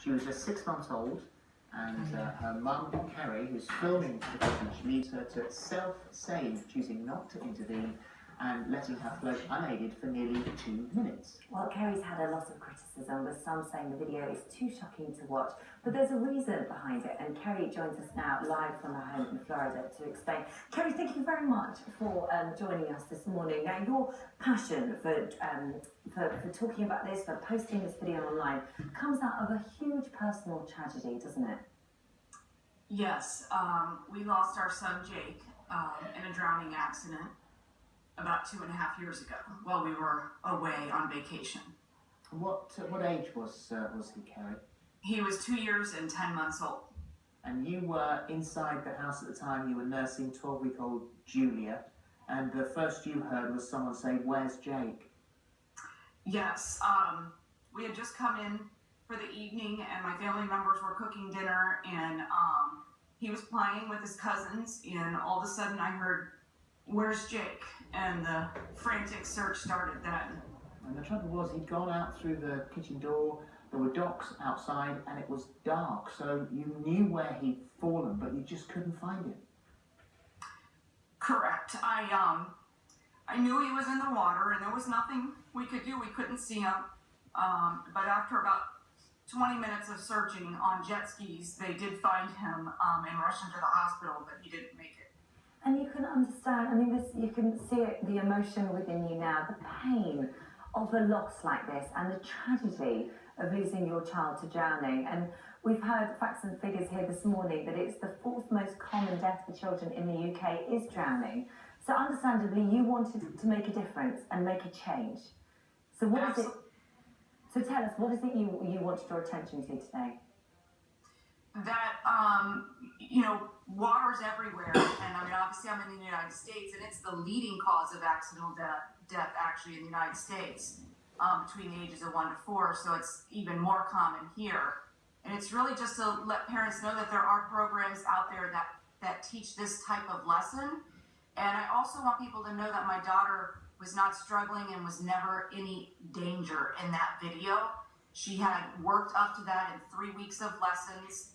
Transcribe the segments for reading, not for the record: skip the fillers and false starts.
She was just 6 months old, and her mum, Kerry, who's filming the footage, leads her to self-save, choosing not to intervene and letting her float unaided for nearly 2 minutes. Well, Kerry's had a lot of criticism, with some saying the video is too shocking to watch, but there's a reason behind it, and Kerry joins us now live from her home in Florida to explain. Kerry, thank you very much for joining us this morning. Now, your passion for talking about this, for posting this video online, comes out of a huge personal tragedy, doesn't it? Yes, we lost our son Jake in a drowning accident about 2.5 years ago while we were away on vacation. What age was he, Kerry? He was 2 years and 10 months old. And you were inside the house at the time. You were nursing 12-week-old Julia, and the first you heard was someone say, "Where's Jake?" Yes, we had just come in for the evening, and my family members were cooking dinner, and he was playing with his cousins, and all of a sudden I heard, "Where's Jake?" And the frantic search started then. And the trouble was, he'd gone out through the kitchen door, there were docks outside, and it was dark, so you knew where he'd fallen, but you just couldn't find him. Correct. I knew he was in the water, and there was nothing we could do. We couldn't see him. But after about 20 minutes of searching on jet skis, they did find him and rushed him to the hospital, but he didn't make it. And you can understand, I mean, you can see it, the emotion within you now, the pain of a loss like this, and the tragedy of losing your child to drowning. And we've heard facts and figures here this morning that it's the 4th most common death for children in the UK is drowning. So understandably, you wanted to make a difference and make a change. So what is it? So tell us, what is it you want to draw attention to today? That, water's everywhere, and I mean, obviously I'm in the United States, and it's the leading cause of accidental death actually in the United States between the ages of 1 to 4, so it's even more common here. And it's really just to let parents know that there are programs out there that teach this type of lesson. And I also want people to know that my daughter was not struggling and was never any danger in that video. She had worked up to that in 3 weeks of lessons.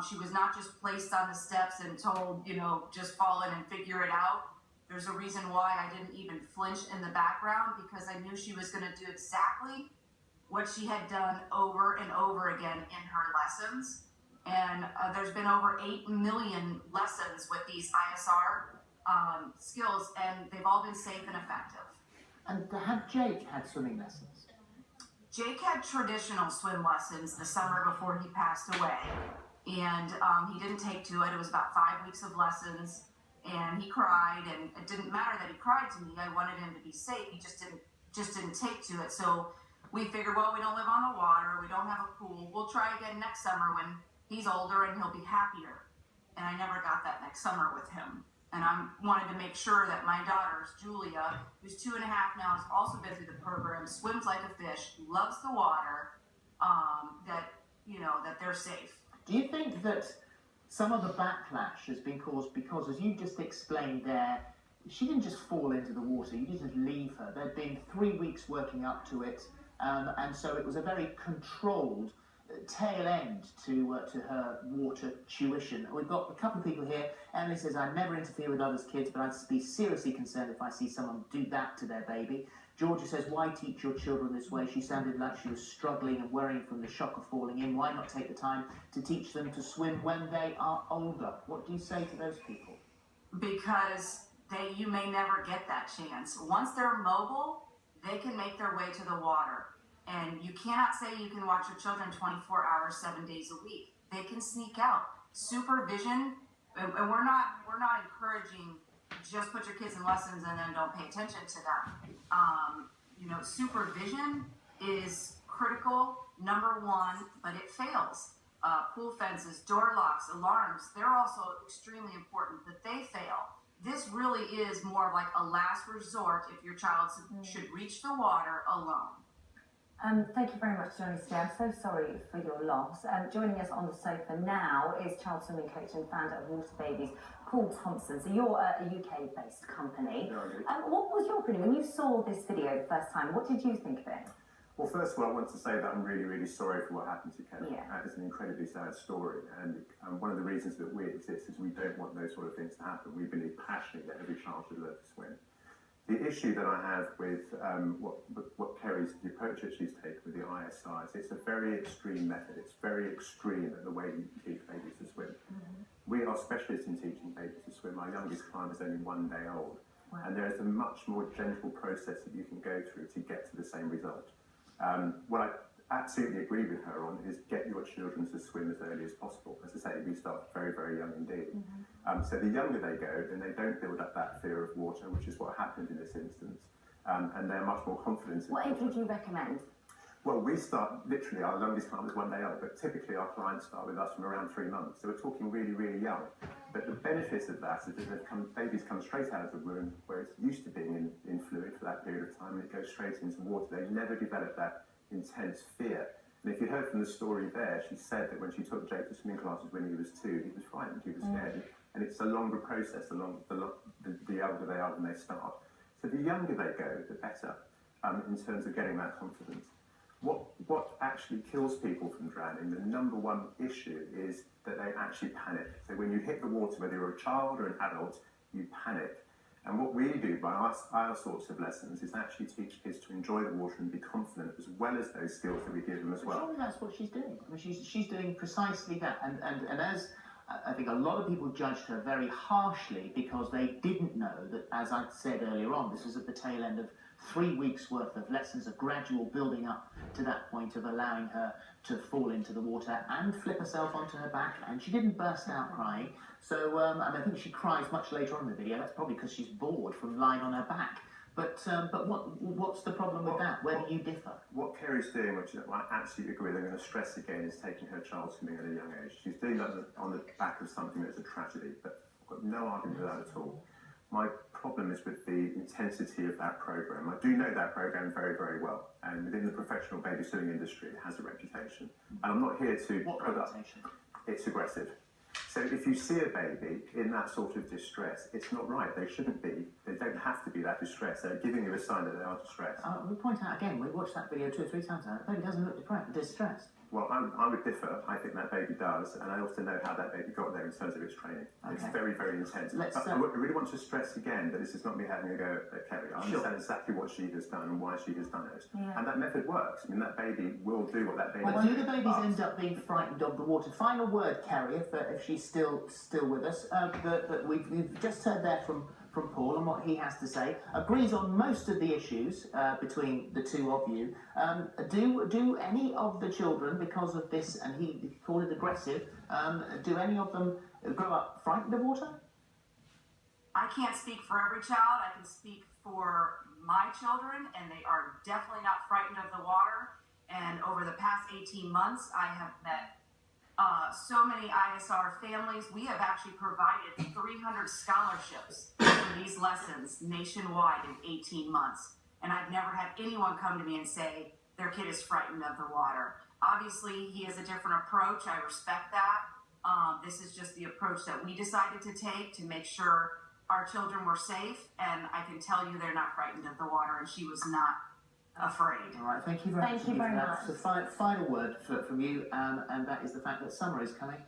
She was not just placed on the steps and told, just fall in and figure it out. There's a reason why I didn't even flinch in the background, because I knew she was going to do exactly what she had done over and over again in her lessons. And there's been over 8 million lessons with these ISR skills, and they've all been safe and effective. And had Jake had swimming lessons? Jake had traditional swim lessons the summer before he passed away. And he didn't take to it. It was about 5 weeks of lessons, and he cried, and it didn't matter that he cried to me. I wanted him to be safe. He just didn't take to it. So we figured, well, we don't live on the water, we don't have a pool. We'll try again next summer when he's older and he'll be happier. And I never got that next summer with him. And I wanted to make sure that my daughters, Julia, who's 2.5 now, has also been through the program, swims like a fish, loves the water, that they're safe. Do you think that some of the backlash has been caused because, as you just explained there, she didn't just fall into the water, you didn't just leave her. There'd been 3 weeks working up to it, and so it was a very controlled tail end to her water tuition. We've got a couple of people here. Emily says, "I never interfere with others' kids, but I'd be seriously concerned if I see someone do that to their baby." Georgia says, "Why teach your children this way?" She sounded like she was struggling and worrying from the shock of falling in. Why not take the time to teach them to swim when they are older? What do you say to those people? Because you may never get that chance. Once they're mobile, they can make their way to the water. And you cannot say you can watch your children 24 hours, 7 days a week. They can sneak out. Supervision, and we're not encouraging just put your kids in lessons and then don't pay attention to them. Supervision is critical, number one, but it fails. Pool fences, door locks, alarms, they're also extremely important, but they fail. This really is more of like a last resort if your child should reach the water alone. Thank you very much for joining us today. I'm so sorry for your loss. Joining us on the sofa now is child swimming coach and founder of Water Babies, Paul Thompson. So you're a UK-based company. What was your opinion when you saw this video the first time? What did you think of it? Well, first of all, I want to say that I'm really, really sorry for what happened to Kelly. Yeah. is an incredibly sad story, and one of the reasons that we exist is we don't want those sort of things to happen. We believe passionately that every child should learn to swim. The issue that I have with what Kerry's, the approach that she's taken with the ISIs, it's a very extreme method. It's very extreme at the way you teach babies to swim. We are specialists in teaching babies to swim. Our youngest client is only 1 day old. Wow. And there is a much more gentle process that you can go through to get to the same result. What I absolutely agree with her on is get your children to swim as early as possible. As I say, we start very, very young indeed. So the younger they go, then they don't build up that fear of water, which is what happened in this instance. And they're much more confident in What age water. would you recommend? Well, we start, literally, our youngest client was 1 day old, but typically our clients start with us from around 3 months. So we're talking really, really young. But the benefits of that is that babies come straight out of the womb, where it's used to being in fluid for that period of time, and it goes straight into water. They never develop that intense fear. And if you heard from the story there, she said that when she took Jake to swimming classes when he was 2, he was frightened, he was scared. And it's a longer process, the older they are when they start. So the younger they go, the better, in terms of getting that confidence. What actually kills people from drowning, the number one issue is that they actually panic. So when you hit the water, whether you're a child or an adult, you panic. And what we do by our sorts of lessons is actually teach kids to enjoy the water and be confident, as well as those skills that we give them as well. Surely that's what she's doing. I mean, she's doing precisely that. And as I think a lot of people judged her very harshly because they didn't know that, as I said earlier on, this was at the tail end of 3 weeks worth of lessons, a gradual building up to that point of allowing her to fall into the water and flip herself onto her back, and she didn't burst out crying. So and I think she cries much later on in the video. That's probably because she's bored from lying on her back. But what's the problem with that? Where do you differ? What Kerry's doing, which I absolutely agree with, I'm going to stress again, is taking her child swimming at a young age. She's doing that on the back of something that's a tragedy, but I've got no argument with that at all. My problem is with the intensity of that program. I do know that program very, very well, and within the professional baby swimming industry, it has a reputation. And I'm not here to What put up. reputation? It's aggressive. So if you see a baby in that sort of distress, it's not right. They shouldn't be. They don't have to be that distressed. They're giving you a sign that they are distressed. We point out again, we watched that video 2 or 3 times now. The baby doesn't look distressed. Well, I would differ. I think that baby does, and I also know how that baby got there in terms of its training. Okay. It's very, very intense. But I really want to stress again that this is not me having a go at Kerry. I understand exactly what she has done and why she has done it. Yeah. And that method works. I mean, that baby will do what that baby does. Well, do the babies end up being frightened of the water? Final word, Kerry, if she's still with us. That we've just heard there from Paul and what he has to say. Agrees on most of the issues between the two of you. Do any of the children, because of this, and he called it aggressive, do any of them grow up frightened of water? I can't speak for every child. I can speak for my children, and they are definitely not frightened of the water. And over the past 18 months, I have met so many ISR families. We have actually provided 300 scholarships for these lessons nationwide in 18 months. And I've never had anyone come to me and say their kid is frightened of the water. Obviously, he has a different approach. I respect that. This is just the approach that we decided to take to make sure our children were safe. And I can tell you they're not frightened of the water, and she was not afraid. All right, thank you very much. Thank you very much. So final word from you, and that is the fact that summer is coming.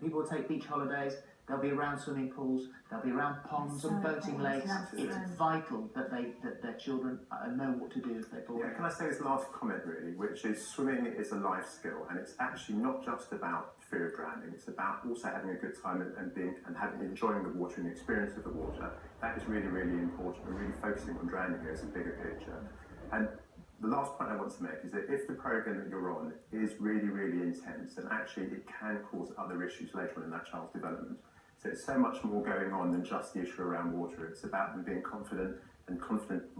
People will take beach holidays. They'll be around swimming pools. They'll be around ponds and boating lakes. It's vital that their children know what to do if they're bored. Yeah, can I say this last comment really, which is swimming is a life skill, and it's actually not just about fear of drowning. It's about also having a good time and enjoying the water and the experience of the water. That is really, really important. And really focusing on drowning here is a bigger picture. And the last point I want to make is that if the program that you're on is really, really intense, then actually it can cause other issues later on in that child's development. So it's so much more going on than just the issue around water. It's about them being confident,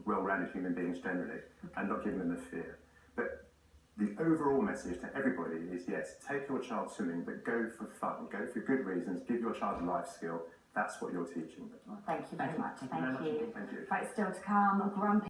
well-rounded human beings generally, and not giving them the fear. But the overall message to everybody is, yes, take your child swimming, but go for fun, go for good reasons, give your child a life skill. That's what you're teaching them. Well, thank you very much. Thank you. Right, still to come, Grumpy.